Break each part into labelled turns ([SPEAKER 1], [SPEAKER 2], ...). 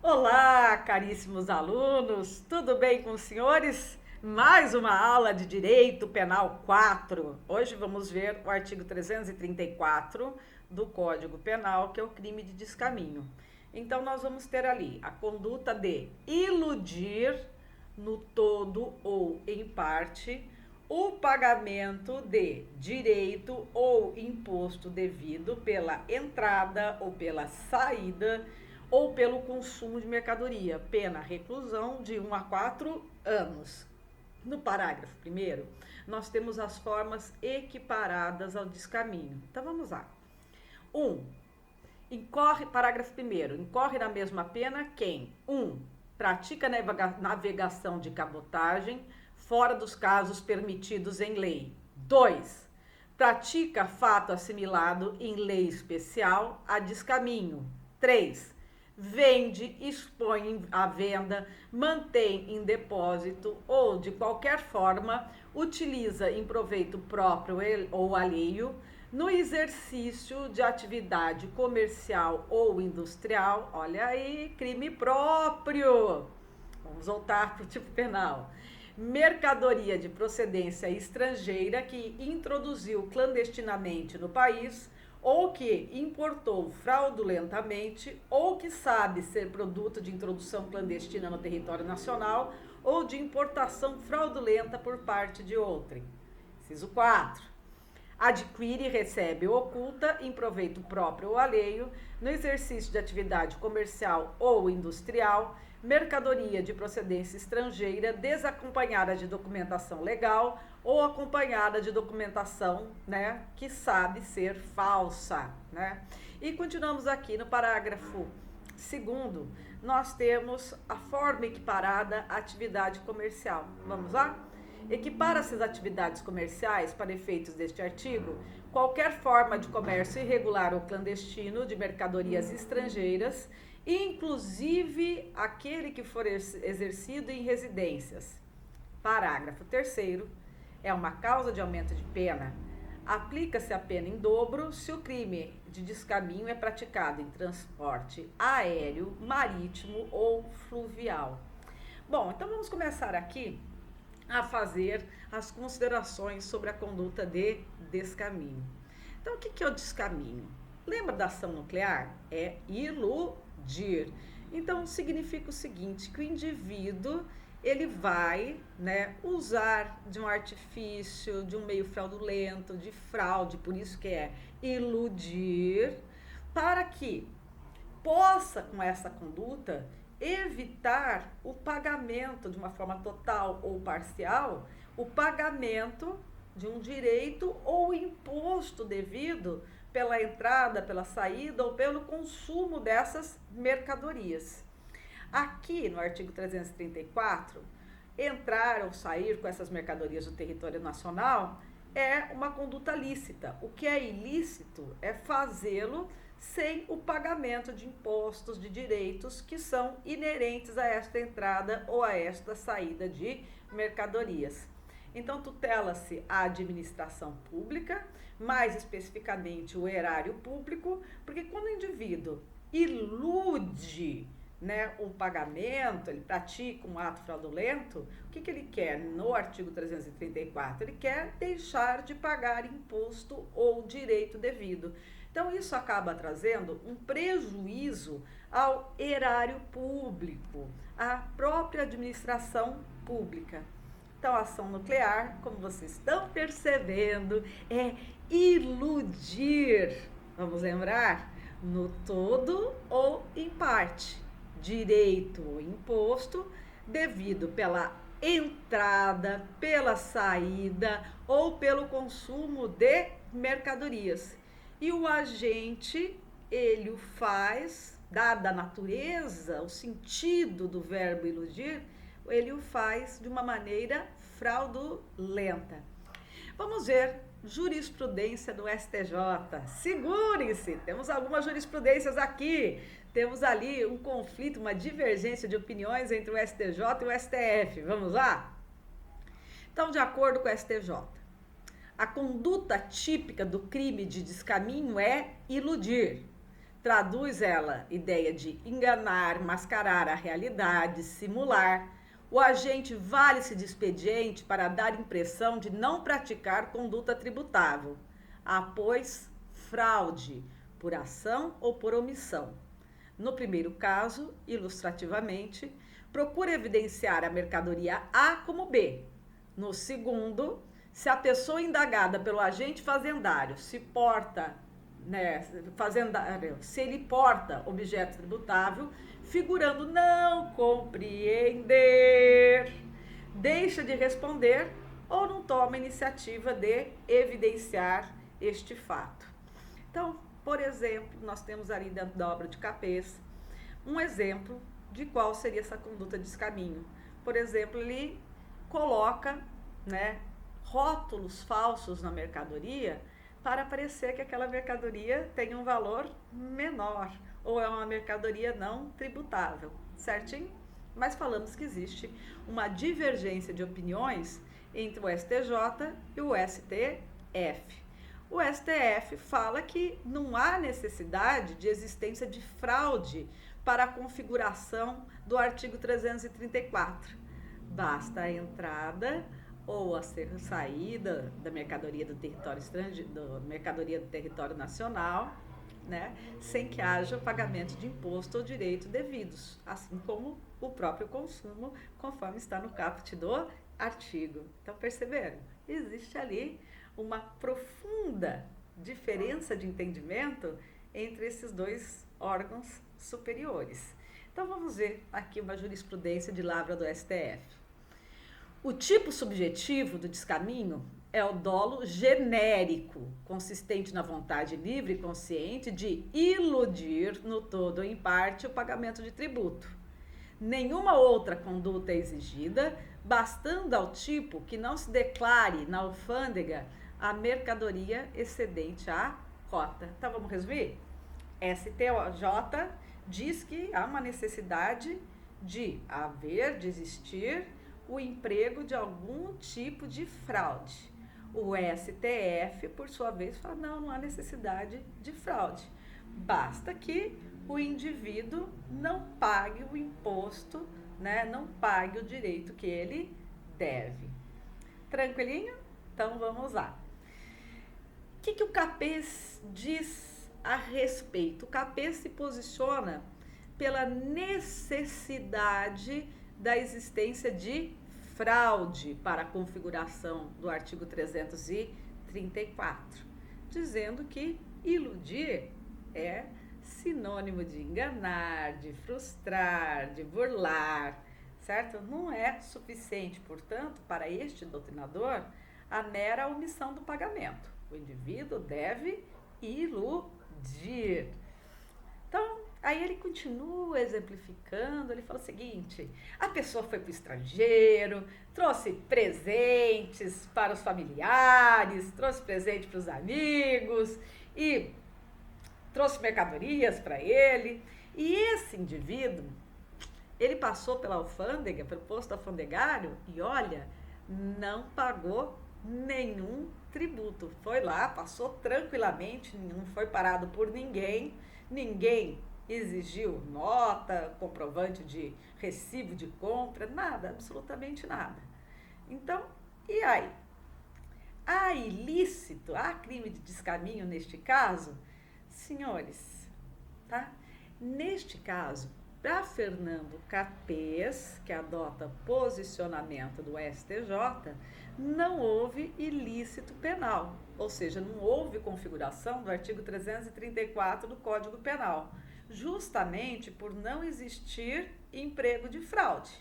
[SPEAKER 1] Olá, caríssimos alunos, tudo bem com os senhores? Mais uma aula de Direito Penal 4. Hoje vamos ver o artigo 334 do Código Penal, que é o crime de descaminho. Então, nós vamos ter ali a conduta de iludir, no todo ou em parte, o pagamento de direito ou imposto devido pela entrada ou pela saída ou pelo consumo de mercadoria, pena reclusão de 1 a 4 anos. No parágrafo 1º, nós temos as formas equiparadas ao descaminho. Então vamos lá. 1. Parágrafo 1º, incorre na mesma pena quem? 1. Pratica navegação de cabotagem fora dos casos permitidos em lei. 2. Pratica fato assimilado em lei especial a descaminho. 3. Vende, expõe à venda, mantém em depósito ou, de qualquer forma, utiliza em proveito próprio ou alheio, no exercício de atividade comercial ou industrial, olha aí, crime próprio. Vamos voltar para o tipo penal. Mercadoria de procedência estrangeira que introduziu clandestinamente no país, ou que importou fraudulentamente, ou que sabe ser produto de introdução clandestina no território nacional, ou de importação fraudulenta por parte de outrem. Inciso 4. Adquire e recebe oculta, em proveito próprio ou alheio, no exercício de atividade comercial ou industrial, mercadoria de procedência estrangeira desacompanhada de documentação legal ou acompanhada de documentação, que sabe ser falsa, E continuamos aqui no parágrafo 2º, nós temos a forma equiparada à atividade comercial. Vamos lá? Equipara-se as atividades comerciais, para efeitos deste artigo, qualquer forma de comércio irregular ou clandestino de mercadorias estrangeiras, inclusive aquele que for exercido em residências. Parágrafo 3º, é uma causa de aumento de pena. Aplica-se a pena em dobro se o crime de descaminho é praticado em transporte aéreo, marítimo ou fluvial. Bom, então vamos começar aqui a fazer as considerações sobre a conduta de descaminho. Então, o que é o descaminho? Lembra da ação nuclear? É iludir. Então, significa o seguinte, que o indivíduo, ele vai, usar de um artifício, de um meio fraudulento, de fraude, por isso que é iludir, para que possa, com essa conduta, evitar o pagamento de uma forma total ou parcial, o pagamento de um direito ou imposto devido pela entrada, pela saída ou pelo consumo dessas mercadorias. Aqui no artigo 334, entrar ou sair com essas mercadorias do território nacional é uma conduta lícita. O que é ilícito é fazê-lo sem o pagamento de impostos, de direitos que são inerentes a esta entrada ou a esta saída de mercadorias. Então, tutela-se a administração pública, mais especificamente o erário público, porque quando o indivíduo ilude um pagamento, ele pratica um ato fraudulento, o que ele quer no artigo 334? Ele quer deixar de pagar imposto ou direito devido. Então, isso acaba trazendo um prejuízo ao erário público, à própria administração pública. Então, a ação nuclear, como vocês estão percebendo, é iludir, vamos lembrar, no todo ou em parte, direito ou imposto devido pela entrada, pela saída ou pelo consumo de mercadorias. E o agente, ele o faz, dada a natureza, o sentido do verbo iludir, ele o faz de uma maneira fraudulenta. Vamos ver jurisprudência do STJ. Segurem-se, temos algumas jurisprudências aqui. Temos ali um conflito, uma divergência de opiniões entre o STJ e o STF. Vamos lá? Então, de acordo com o STJ, a conduta típica do crime de descaminho é iludir. Traduz ela ideia de enganar, mascarar a realidade, simular. O agente vale-se de expediente para dar impressão de não praticar conduta tributável. Após fraude, por ação ou por omissão. No primeiro caso, ilustrativamente, procura evidenciar a mercadoria A como B. No segundo, se a pessoa indagada pelo agente fazendário se porta, se ele porta objeto tributável, figurando não compreender, deixa de responder ou não toma iniciativa de evidenciar este fato. Então, por exemplo, nós temos ali dentro da obra de Capês um exemplo de qual seria essa conduta de descaminho. Por exemplo, ele coloca, rótulos falsos na mercadoria para parecer que aquela mercadoria tem um valor menor ou é uma mercadoria não tributável, certinho? Mas falamos que existe uma divergência de opiniões entre o STJ e o STF. O STF fala que não há necessidade de existência de fraude para a configuração do artigo 334. Basta a entrada ou a saída da mercadoria do território estrangeiro, da mercadoria do território nacional, sem que haja pagamento de imposto ou direito devidos, assim como o próprio consumo, conforme está no caput do artigo. Então, perceberam? Existe ali uma profunda diferença de entendimento entre esses dois órgãos superiores. Então, vamos ver aqui uma jurisprudência de Lavra do STF. O tipo subjetivo do descaminho é o dolo genérico, consistente na vontade livre e consciente de iludir, no todo ou em parte, o pagamento de tributo. Nenhuma outra conduta é exigida, bastando ao tipo que não se declare na alfândega a mercadoria excedente à cota. Então, vamos resumir? STJ diz que há uma necessidade de existir o emprego de algum tipo de fraude. O STF, por sua vez, fala, não há necessidade de fraude. Basta que o indivíduo não pague o imposto, não pague o direito que ele deve. Tranquilinho? Então, vamos lá. O que o Capês diz a respeito? O Capês se posiciona pela necessidade da existência de fraude para a configuração do artigo 334, dizendo que iludir é sinônimo de enganar, de frustrar, de burlar, certo? Não é suficiente, portanto, para este doutrinador, a mera omissão do pagamento. O indivíduo deve iludir. Então, aí ele continua exemplificando, ele fala o seguinte: a pessoa foi para o estrangeiro, trouxe presentes para os familiares, trouxe presente para os amigos e trouxe mercadorias para ele. E esse indivíduo, ele passou pela alfândega, pelo posto alfandegário e olha, não pagou nenhum tributo. Foi lá, passou tranquilamente, não foi parado por ninguém, ninguém exigiu nota, comprovante de recibo de compra, nada, absolutamente nada. Então, e aí? Há ilícito, há crime de descaminho neste caso? Senhores, tá? Neste caso, para Fernando Capês, que adota posicionamento do STJ, não houve ilícito penal, ou seja, não houve configuração do artigo 334 do Código Penal, justamente por não existir emprego de fraude.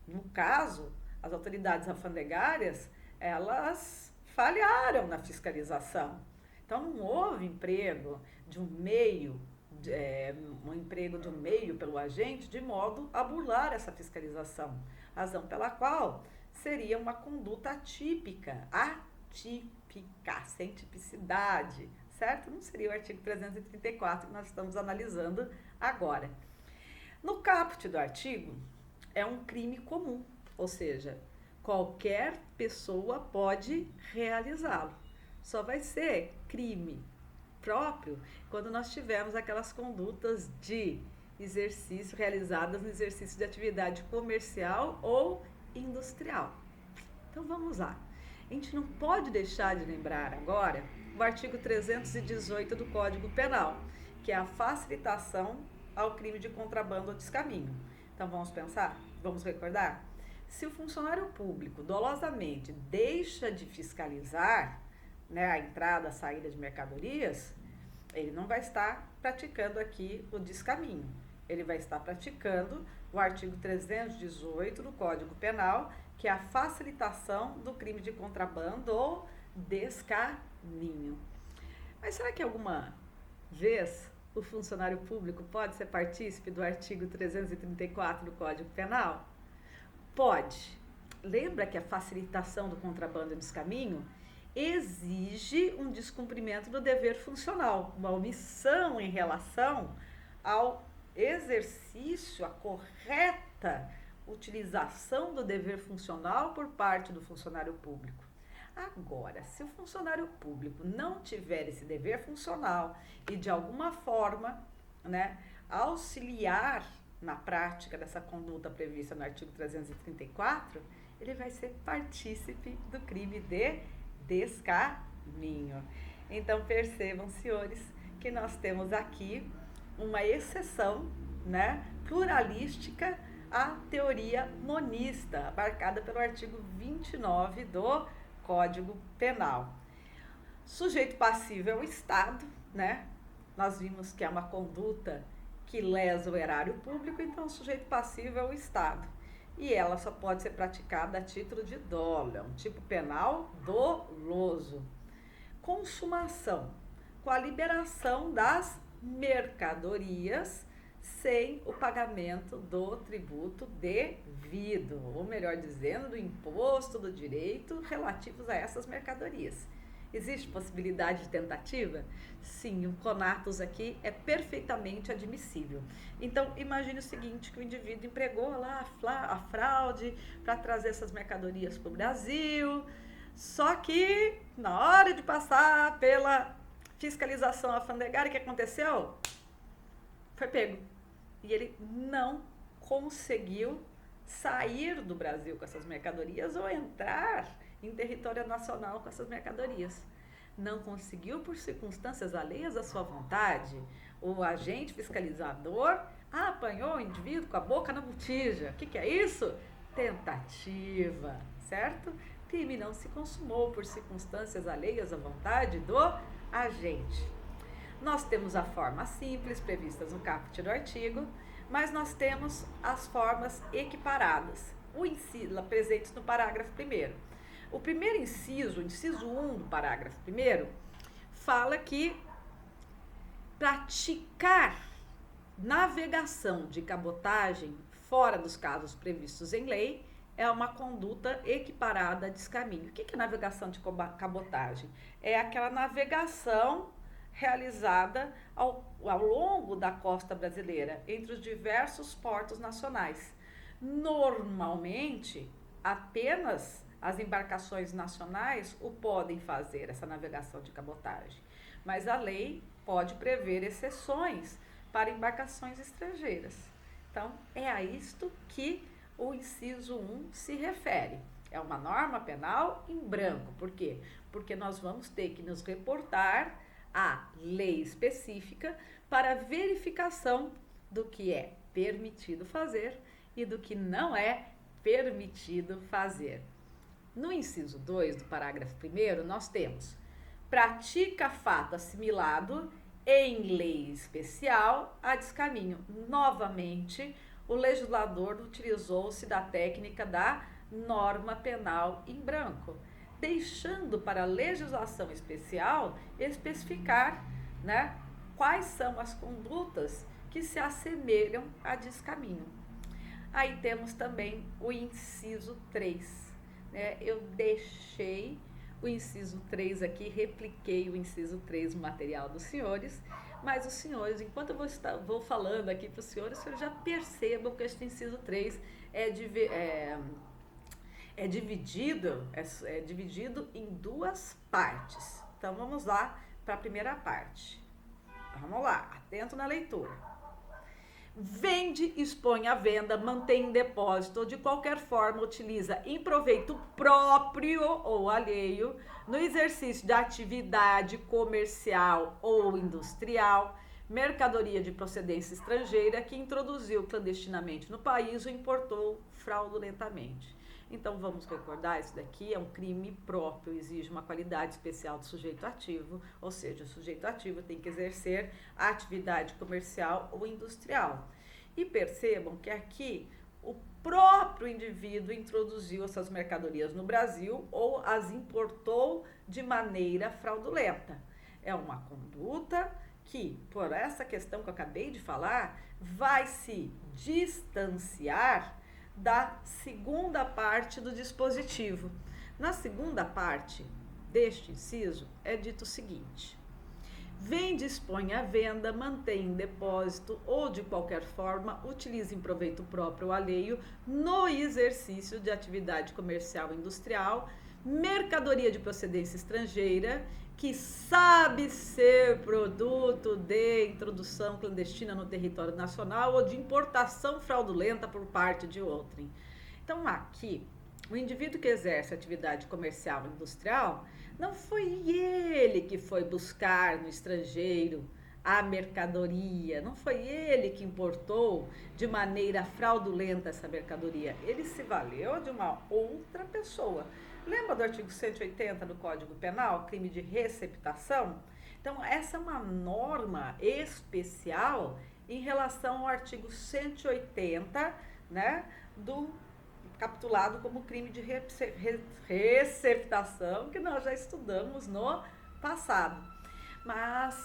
[SPEAKER 1] No caso, as autoridades alfandegárias, elas falharam na fiscalização. Então, não houve emprego de um meio, pelo agente, de modo a burlar essa fiscalização. Razão pela qual seria uma conduta atípica, sem tipicidade, certo? Não seria o artigo 334 que nós estamos analisando agora. No caput do artigo, é um crime comum, ou seja, qualquer pessoa pode realizá-lo. Só vai ser crime próprio quando nós tivemos aquelas condutas de exercício realizadas no exercício de atividade comercial ou industrial. Então vamos lá. A gente não pode deixar de lembrar agora o artigo 318 do Código Penal, que é a facilitação ao crime de contrabando ou descaminho. Então vamos pensar? Vamos recordar? Se o funcionário público dolosamente deixa de fiscalizar, né, a entrada, a saída de mercadorias, ele não vai estar praticando aqui o descaminho. Ele vai estar praticando o artigo 318 do Código Penal, que é a facilitação do crime de contrabando ou descaminho. Mas será que alguma vez o funcionário público pode ser partícipe do artigo 334 do Código Penal? Pode. Lembra que a facilitação do contrabando e descaminho exige um descumprimento do dever funcional, uma omissão em relação ao exercício, a correta utilização do dever funcional por parte do funcionário público. Agora, se o funcionário público não tiver esse dever funcional e de alguma forma, né, auxiliar na prática dessa conduta prevista no artigo 334, ele vai ser partícipe do crime de descaminho. Então percebam, senhores, que nós temos aqui uma exceção, né, pluralística à teoria monista, abarcada pelo artigo 29 do Código Penal. Sujeito passivo é o Estado, né? Nós vimos que é uma conduta que lesa o erário público, então o sujeito passivo é o Estado. E ela só pode ser praticada a título de dolo, é um tipo penal doloso. Consumação, com a liberação das mercadorias sem o pagamento do tributo devido, ou melhor dizendo, do imposto do direito relativos a essas mercadorias. Existe possibilidade de tentativa? Sim, o conatus aqui é perfeitamente admissível. Então, imagine o seguinte, que o indivíduo empregou lá a fraude para trazer essas mercadorias para o Brasil, só que na hora de passar pela fiscalização alfandegária, o que aconteceu? Foi pego. E ele não conseguiu sair do Brasil com essas mercadorias ou entrar em território nacional com essas mercadorias. Não conseguiu por circunstâncias alheias à sua vontade. O agente fiscalizador apanhou o indivíduo com a boca na botija. O que é isso? Tentativa, certo? Crime não se consumou por circunstâncias alheias à vontade do agente. Nós temos a forma simples, previstas no caput do artigo, mas nós temos as formas equiparadas, presentes no parágrafo 1º. O primeiro inciso, o inciso 1 do parágrafo 1º, fala que praticar navegação de cabotagem fora dos casos previstos em lei é uma conduta equiparada a descaminho. O que é navegação de cabotagem? É aquela navegação realizada ao longo da costa brasileira, entre os diversos portos nacionais. Normalmente, apenas as embarcações nacionais o podem fazer, essa navegação de cabotagem. Mas a lei pode prever exceções para embarcações estrangeiras. Então, é a isto que o inciso 1 se refere. É uma norma penal em branco. Por quê? Porque nós vamos ter que nos reportar à lei específica para verificação do que é permitido fazer e do que não é permitido fazer. No inciso 2 do parágrafo 1º, nós temos: pratica fato assimilado em lei especial a descaminho. Novamente, o legislador utilizou-se da técnica da norma penal em branco, deixando para a legislação especial especificar, né, quais são as condutas que se assemelham a descaminho. Aí temos também o inciso 3. Eu deixei o inciso 3 aqui, repliquei o inciso 3 no material dos senhores, mas os senhores, enquanto eu vou falando aqui para os senhores já percebam que este inciso 3 é dividido em duas partes. Então vamos lá para a primeira parte. Vamos lá, atento na leitura. Vende, expõe à venda, mantém em depósito ou de qualquer forma utiliza em proveito próprio ou alheio no exercício de atividade comercial ou industrial, mercadoria de procedência estrangeira que introduziu clandestinamente no país ou importou fraudulentamente. Então vamos recordar, isso daqui é um crime próprio, exige uma qualidade especial do sujeito ativo, ou seja, o sujeito ativo tem que exercer a atividade comercial ou industrial. E percebam que aqui o próprio indivíduo introduziu essas mercadorias no Brasil ou as importou de maneira fraudulenta. É uma conduta que, por essa questão que eu acabei de falar, vai se distanciar da segunda parte do dispositivo. Na segunda parte deste inciso é dito o seguinte: vende, expõe à venda, mantém em depósito ou de qualquer forma utiliza em proveito próprio ou alheio no exercício de atividade comercial ou industrial, mercadoria de procedência estrangeira que sabe ser produto de introdução clandestina no território nacional ou de importação fraudulenta por parte de outrem. Então, aqui, o indivíduo que exerce atividade comercial ou industrial, não foi ele que foi buscar no estrangeiro a mercadoria, não foi ele que importou de maneira fraudulenta essa mercadoria, ele se valeu de uma outra pessoa. Lembra do artigo 180 do Código Penal, crime de receptação? Então, essa é uma norma especial em relação ao artigo 180, né, do capitulado como crime de receptação, que nós já estudamos no passado. Mas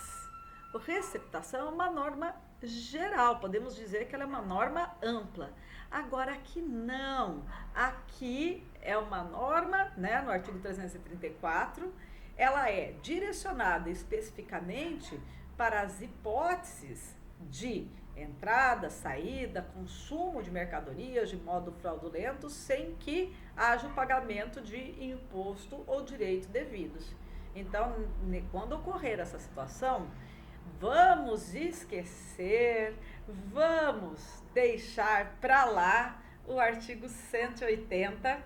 [SPEAKER 1] a receptação é uma norma geral, podemos dizer que ela é uma norma ampla. Agora, aqui não. Aqui é uma norma, né, no artigo 334, ela é direcionada especificamente para as hipóteses de entrada, saída, consumo de mercadorias de modo fraudulento sem que haja o pagamento de imposto ou direito devidos. Então, quando ocorrer essa situação, vamos esquecer, vamos deixar para lá o artigo 180,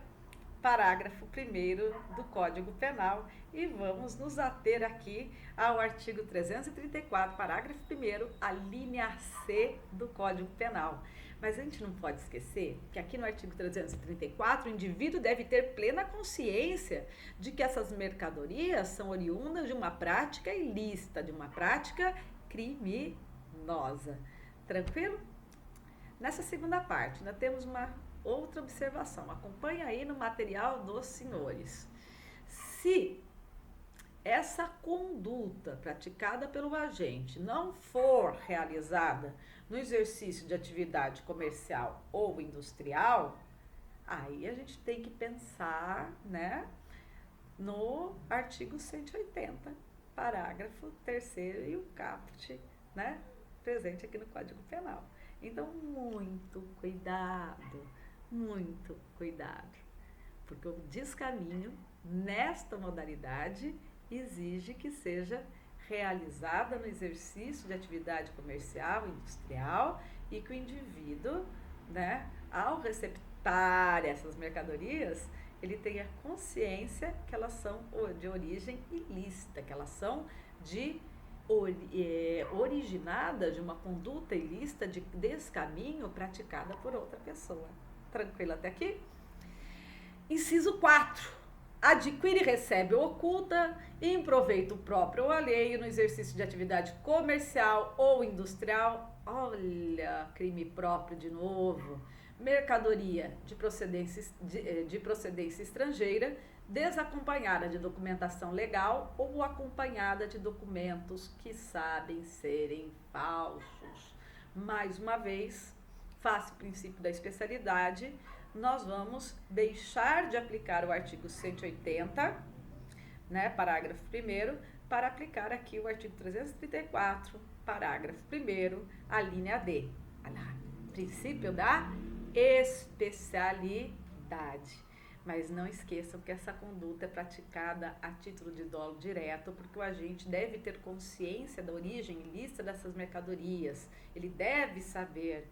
[SPEAKER 1] parágrafo 1º do Código Penal e vamos nos ater aqui ao artigo 334, parágrafo 1º, a linha C do Código Penal. Mas a gente não pode esquecer que aqui no artigo 334 o indivíduo deve ter plena consciência de que essas mercadorias são oriundas de uma prática ilícita, de uma prática criminosa. Tranquilo? Nessa segunda parte, nós temos uma outra observação. Acompanha aí no material dos senhores. Se essa conduta praticada pelo agente não for realizada no exercício de atividade comercial ou industrial, aí a gente tem que pensar, né, no artigo 180, parágrafo 3º e o caput, né, presente aqui no Código Penal. Então, muito cuidado, porque o descaminho nesta modalidade exige que seja realizada no exercício de atividade comercial, industrial e que o indivíduo, né, ao receptar essas mercadorias, ele tenha consciência que elas são de origem ilícita, que elas são originadas de uma conduta ilícita de descaminho praticada por outra pessoa. Tranquilo até aqui? Inciso 4. Adquire, recebe ou oculta em proveito próprio ou alheio no exercício de atividade comercial ou industrial. Olha, crime próprio de novo. Mercadoria de procedência estrangeira, desacompanhada de documentação legal ou acompanhada de documentos que sabem serem falsos. Mais uma vez, face ao princípio da especialidade, nós vamos deixar de aplicar o artigo 180, né, parágrafo 1º, para aplicar aqui o artigo 334, parágrafo 1º, a linha D. Princípio da especialidade. Mas não esqueçam que essa conduta é praticada a título de dolo direto, porque o agente deve ter consciência da origem ilícita dessas mercadorias. Ele deve saber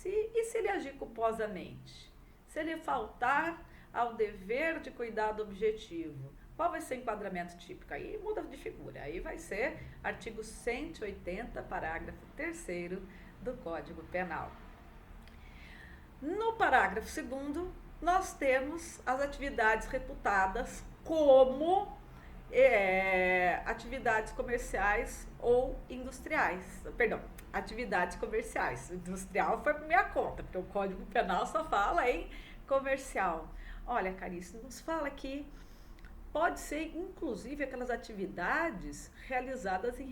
[SPEAKER 1] e se ele agir culposamente, se ele faltar ao dever de cuidado objetivo. Qual vai ser o enquadramento típico? Aí muda de figura. Aí vai ser artigo 180, parágrafo 3º do Código Penal. No parágrafo 2º, nós temos as atividades reputadas como atividades comerciais ou industriais. Perdão, atividades comerciais. Industrial foi por minha conta, porque o Código Penal só fala em comercial. Olha, Carice, nos fala que pode ser, inclusive, aquelas atividades realizadas em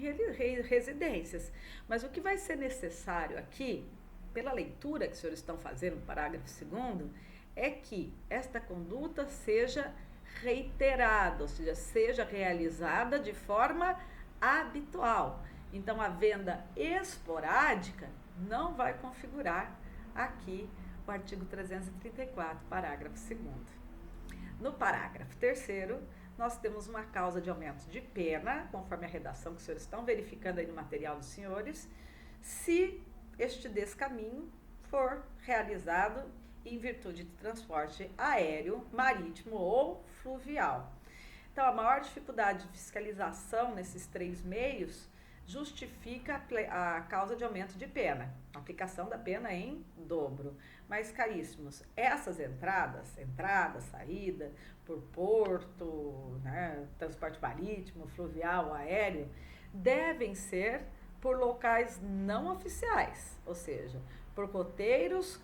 [SPEAKER 1] residências. Mas o que vai ser necessário aqui, pela leitura que os senhores estão fazendo no parágrafo 2º, é que esta conduta seja reiterada, ou seja, seja realizada de forma habitual. Então, a venda esporádica não vai configurar aqui o artigo 334, parágrafo 2º. No parágrafo 3º, nós temos uma causa de aumento de pena, conforme a redação que os senhores estão verificando aí no material dos senhores, se este descaminho for realizado em virtude de transporte aéreo, marítimo ou fluvial. Então, a maior dificuldade de fiscalização nesses 3 meios justifica a causa de aumento de pena, a aplicação da pena em dobro. Mas, caríssimos, essas entrada, saída, por porto, né, transporte marítimo, fluvial, aéreo, devem ser por locais não oficiais, ou seja, por roteiros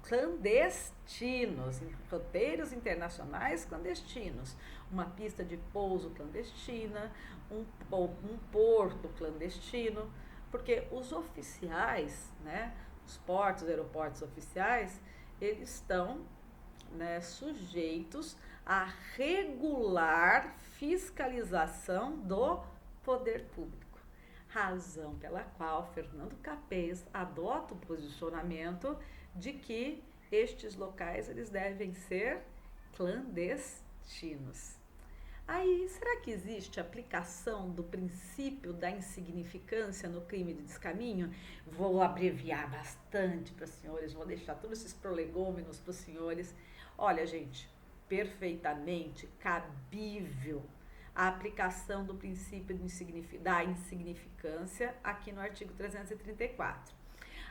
[SPEAKER 1] clandestinos, roteiros internacionais clandestinos, uma pista de pouso clandestina, um porto clandestino, porque os oficiais, né, os portos, aeroportos oficiais, eles estão, né, sujeitos à regular fiscalização do poder público. Razão pela qual Fernando Capês adota o posicionamento de que estes locais eles devem ser clandestinos. Aí, será que existe aplicação do princípio da insignificância no crime de descaminho? Vou abreviar bastante para os senhores, vou deixar todos esses prolegômenos para os senhores. Olha, gente, perfeitamente cabível a aplicação do princípio da insignificância aqui no artigo 334.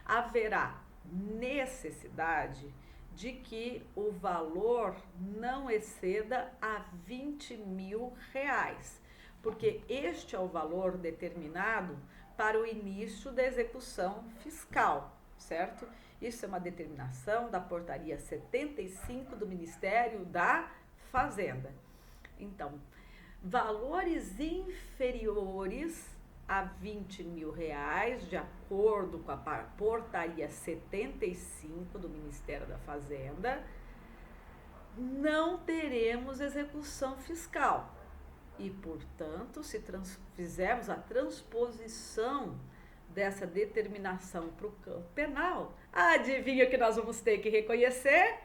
[SPEAKER 1] Haverá necessidade de que o valor não exceda a R$20.000, porque este é o valor determinado para o início da execução fiscal, certo? Isso é uma determinação da portaria 75 do Ministério da Fazenda. Então, valores inferiores a R$20.000, de acordo com a portaria 75 do Ministério da Fazenda, não teremos execução fiscal. E, portanto, se fizermos a transposição dessa determinação para o campo penal, adivinha o que nós vamos ter que reconhecer?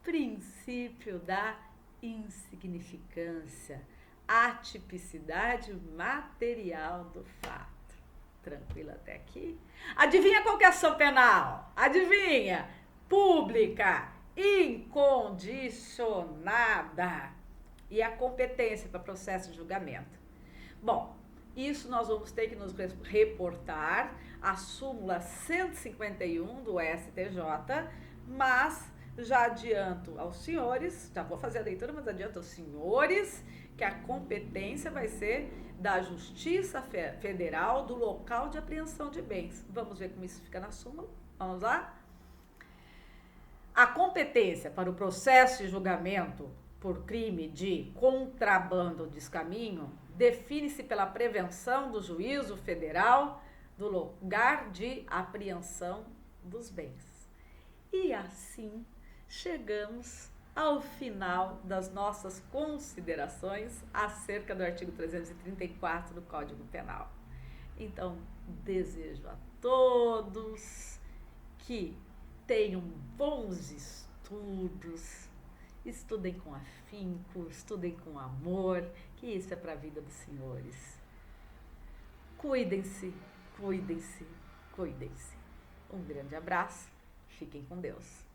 [SPEAKER 1] Princípio da insignificância, atipicidade material do fato. Tranquilo até aqui? Adivinha qual que é a ação penal? Adivinha? Pública, incondicionada. E a competência para processo de julgamento. Bom, isso nós vamos ter que nos reportar à súmula 151 do STJ, mas já adianto aos senhores, já vou fazer a leitura, mas adianto aos senhores que a competência vai ser da Justiça Federal do local de apreensão de bens. Vamos ver como isso fica na súmula? Vamos lá? A competência para o processo de julgamento por crime de contrabando ou descaminho define-se pela prevenção do juízo federal do lugar de apreensão dos bens. E assim chegamos ao final das nossas considerações acerca do artigo 334 do Código Penal. Então, desejo a todos que tenham bons estudos Estudem com afinco, estudem com amor, que isso é para a vida dos senhores. Cuidem-se, cuidem-se, cuidem-se. Um grande abraço, fiquem com Deus.